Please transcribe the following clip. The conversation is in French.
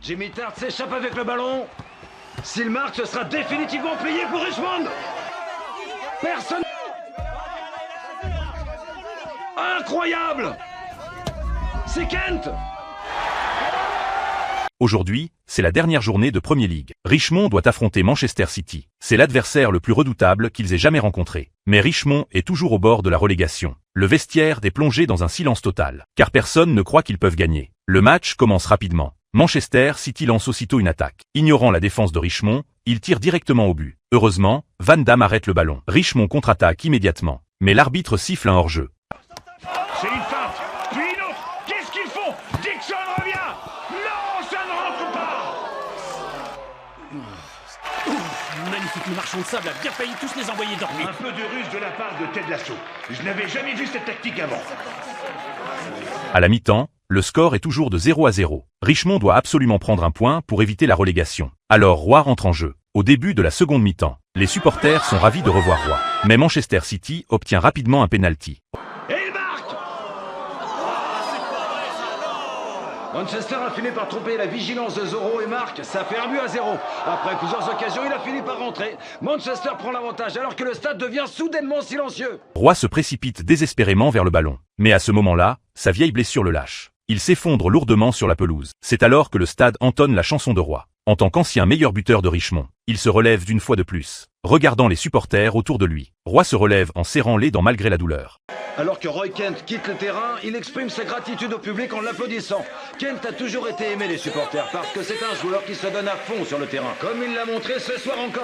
Jimmy Tart s'échappe avec le ballon. S'il marque, ce sera définitivement plié pour Richmond. Personne. Incroyable! C'est Kent! Aujourd'hui, c'est la dernière journée de Premier League. Richmond doit affronter Manchester City. C'est l'adversaire le plus redoutable qu'ils aient jamais rencontré. Mais Richmond est toujours au bord de la relégation. Le vestiaire est plongé dans un silence total, car personne ne croit qu'ils peuvent gagner. Le match commence rapidement. Manchester City lance aussitôt une attaque. Ignorant la défense de Richmond, il tire directement au but. Heureusement, Van Damme arrête le ballon. Richmond contre-attaque immédiatement. Mais l'arbitre siffle un hors-jeu. C'est une feinte, puis une autre. Qu'est-ce qu'ils font? Dixon revient. Non, ça ne rentre pas. Magnifique, le marchand de sable a bien failli tous les envoyer dormir. Un peu de ruse de la part de Ted Lasso. Je n'avais jamais vu cette tactique avant. À la mi-temps, le score est toujours de 0-0. Richmond doit absolument prendre un point pour éviter la relégation. Alors Roy rentre en jeu. Au début de la seconde mi-temps, les supporters sont ravis de revoir Roy. Mais Manchester City obtient rapidement un penalty. Et il marque! Manchester a fini par tromper la vigilance de Zorro et marque. Ça fait 1-0. Après plusieurs occasions, il a fini par rentrer. Manchester prend l'avantage alors que le stade devient soudainement silencieux. Roy se précipite désespérément vers le ballon. Mais à ce moment-là, sa vieille blessure le lâche. Il s'effondre lourdement sur la pelouse. C'est alors que le stade entonne la chanson de Roy. En tant qu'ancien meilleur buteur de Richmond, il se relève d'une fois de plus, regardant les supporters autour de lui. Roy se relève en serrant les dents malgré la douleur. Alors que Roy Kent quitte le terrain, il exprime sa gratitude au public en l'applaudissant. Kent a toujours été aimé des supporters parce que c'est un joueur qui se donne à fond sur le terrain, comme il l'a montré ce soir encore.